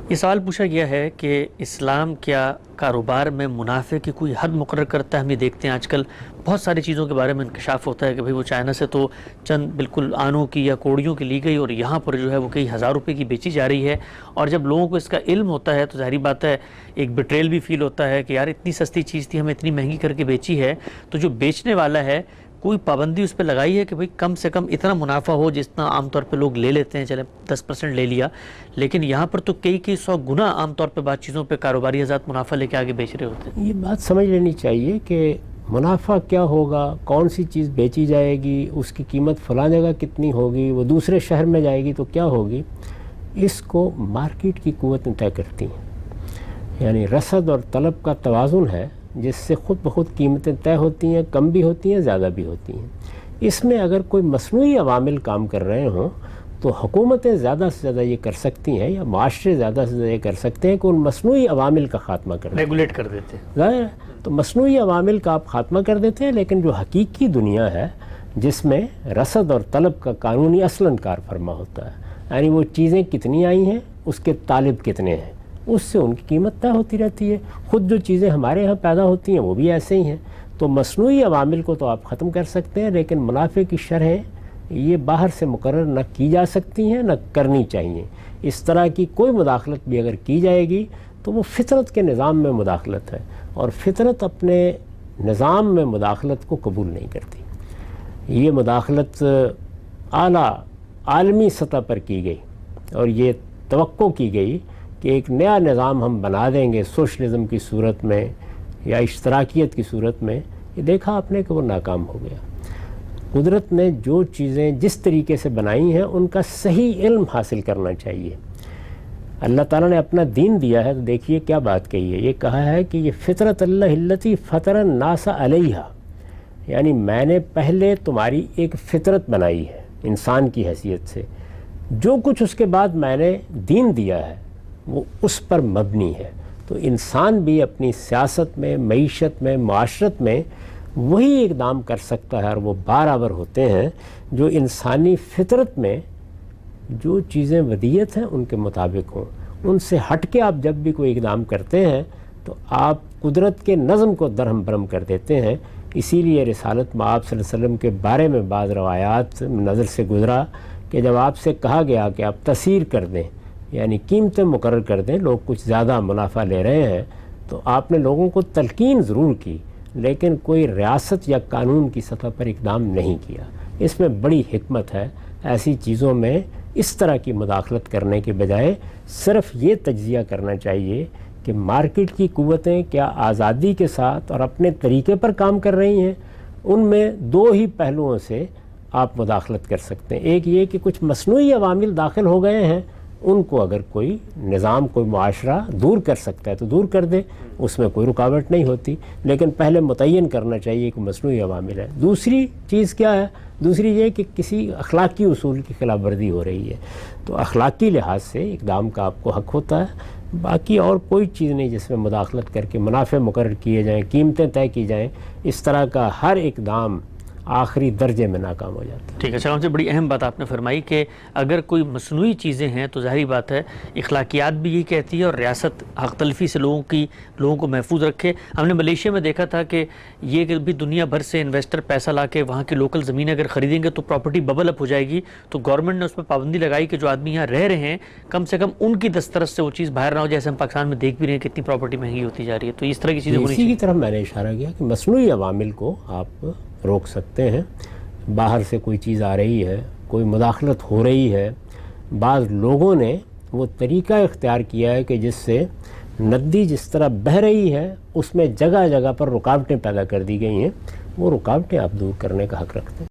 یہ سوال پوچھا گیا ہے کہ اسلام کیا کاروبار میں منافع کی کوئی حد مقرر کرتا ہے؟ ہم یہ دیکھتے ہیں آج کل بہت ساری چیزوں کے بارے میں انکشاف ہوتا ہے کہ بھئی وہ چائنا سے تو چند بالکل آنوں کی یا کوڑیوں کی لی گئی اور یہاں پر جو ہے وہ کئی ہزار روپے کی بیچی جا رہی ہے، اور جب لوگوں کو اس کا علم ہوتا ہے تو ظاہری بات ہے ایک بیٹریل بھی فیل ہوتا ہے کہ یار اتنی سستی چیز تھی، ہمیں اتنی مہنگی کر کے بیچی ہے۔ تو جو بیچنے والا ہے کوئی پابندی اس پہ لگائی ہے کہ بھئی کم سے کم اتنا منافع ہو جتنا عام طور پہ لوگ لے لیتے ہیں، چلے 10% لے لیا، لیکن یہاں پر تو کئی 100 گنا عام طور پہ بات چیزوں پہ کاروباری حضرات منافع لے کے آگے بیچ رہے ہوتے ہیں۔ یہ بات سمجھ لینی چاہیے کہ منافع کیا ہوگا، کون سی چیز بیچی جائے گی، اس کی قیمت فلاں جگہ کتنی ہوگی، وہ دوسرے شہر میں جائے گی تو کیا ہوگی، اس کو مارکیٹ کی قوتیں طے کرتی ہیں۔ یعنی رسد اور طلب کا توازن ہے جس سے خود بخود قیمتیں طے ہوتی ہیں، کم بھی ہوتی ہیں، زیادہ بھی ہوتی ہیں۔ اس میں اگر کوئی مصنوعی عوامل کام کر رہے ہوں تو حکومتیں زیادہ سے زیادہ یہ کر سکتی ہیں یا معاشرے زیادہ سے زیادہ یہ کر سکتے ہیں کہ ان مصنوعی عوامل کا خاتمہ کر دیں، ریگولیٹ کر دیتے ہیں۔ ظاہر ہے تو مصنوعی عوامل کا آپ خاتمہ کر دیتے ہیں، لیکن جو حقیقی دنیا ہے جس میں رسد اور طلب کا قانونی اصلاً کار فرما ہوتا ہے، یعنی وہ چیزیں کتنی آئی ہیں، اس کے طالب کتنے ہیں، اس سے ان کی قیمت طے ہوتی رہتی ہے۔ خود جو چیزیں ہمارے ہاں پیدا ہوتی ہیں وہ بھی ایسے ہی ہیں۔ تو مصنوعی عوامل کو تو آپ ختم کر سکتے ہیں، لیکن منافع کی شرحیں یہ باہر سے مقرر نہ کی جا سکتی ہیں، نہ کرنی چاہیے۔ اس طرح کی کوئی مداخلت بھی اگر کی جائے گی تو وہ فطرت کے نظام میں مداخلت ہے، اور فطرت اپنے نظام میں مداخلت کو قبول نہیں کرتی۔ یہ مداخلت اعلیٰ عالمی سطح پر کی گئی اور یہ توقع کی گئی کہ ایک نیا نظام ہم بنا دیں گے سوشلزم کی صورت میں یا اشتراکیت کی صورت میں، یہ دیکھا آپ نے کہ وہ ناکام ہو گیا۔ قدرت نے جو چیزیں جس طریقے سے بنائی ہیں ان کا صحیح علم حاصل کرنا چاہیے۔ اللہ تعالیٰ نے اپنا دین دیا ہے تو دیکھیے کیا بات کہی ہے، یہ کہا ہے کہ یہ فطرت اللہ التی فطر الناس علیہا، یعنی میں نے پہلے تمہاری ایک فطرت بنائی ہے انسان کی حیثیت سے، جو کچھ اس کے بعد میں نے دین دیا ہے وہ اس پر مبنی ہے۔ تو انسان بھی اپنی سیاست میں، معیشت میں، معاشرت میں وہی اقدام کر سکتا ہے، اور وہ برابر ہوتے ہیں جو انسانی فطرت میں جو چیزیں ودیت ہیں ان کے مطابق ہوں۔ ان سے ہٹ کے آپ جب بھی کوئی اقدام کرتے ہیں تو آپ قدرت کے نظم کو درہم برہم کر دیتے ہیں۔ اسی لیے رسالت مآب صلی اللہ علیہ وسلم کے بارے میں بعض روایات نظر سے گزرا کہ جب آپ سے کہا گیا کہ آپ تسیر کر دیں، یعنی قیمتیں مقرر کر دیں، لوگ کچھ زیادہ منافع لے رہے ہیں، تو آپ نے لوگوں کو تلقین ضرور کی لیکن کوئی ریاست یا قانون کی سطح پر اقدام نہیں کیا۔ اس میں بڑی حکمت ہے۔ ایسی چیزوں میں اس طرح کی مداخلت کرنے کے بجائے صرف یہ تجزیہ کرنا چاہیے کہ مارکیٹ کی قوتیں کیا آزادی کے ساتھ اور اپنے طریقے پر کام کر رہی ہیں۔ ان میں دو ہی پہلوؤں سے آپ مداخلت کر سکتے ہیں، ایک یہ کہ کچھ مصنوعی عوامل داخل ہو گئے ہیں، ان کو اگر کوئی نظام، کوئی معاشرہ دور کر سکتا ہے تو دور کر دے، اس میں کوئی رکاوٹ نہیں ہوتی، لیکن پہلے متعین کرنا چاہیے کہ مصنوعی عوامل ہے۔ دوسری چیز کیا ہے؟ دوسری یہ کہ کسی اخلاقی اصول کی خلاف ورزی ہو رہی ہے تو اخلاقی لحاظ سے اقدام کا آپ کو حق ہوتا ہے۔ باقی اور کوئی چیز نہیں جس میں مداخلت کر کے منافع مقرر کیے جائیں، قیمتیں طے کی جائیں، اس طرح کا ہر اقدام آخری درجے میں ناکام ہو جاتا ہے۔ ٹھیک ہے، ہم سے بڑی اہم بات آپ نے فرمائی کہ اگر کوئی مصنوعی چیزیں ہیں تو ظاہری بات ہے اخلاقیات بھی یہ کہتی ہے اور ریاست حق تلفی سے لوگوں کو محفوظ رکھے۔ ہم نے ملیشیا میں دیکھا تھا کہ یہ کہ بھی دنیا بھر سے انویسٹر پیسہ لا کے وہاں کی لوکل زمینیں اگر خریدیں گے تو پراپرٹی ببل اپ ہو جائے گی، تو گورنمنٹ نے اس پہ پابندی لگائی کہ جو آدمی یہاں رہ رہے ہیں کم سے کم ان کی دسترس سے وہ چیز باہر نہ ہو، جیسے ہم پاکستان میں دیکھ بھی رہے ہیں کتنی پراپرٹی مہنگی ہوتی جا رہی ہے۔ تو اس طرح کی چیزیں ہونی اسی چاہیے۔ کی طرف میں نے اشارہ کیا کہ مصنوعی عوامل کو آپ روک سکتے ہیں۔ باہر سے کوئی چیز آ رہی ہے، کوئی مداخلت ہو رہی ہے، بعض لوگوں نے وہ طریقہ اختیار کیا ہے کہ جس سے ندی جس طرح بہہ رہی ہے اس میں جگہ جگہ پر رکاوٹیں پیدا کر دی گئی ہیں، وہ رکاوٹیں آپ دور کرنے کا حق رکھتے ہیں۔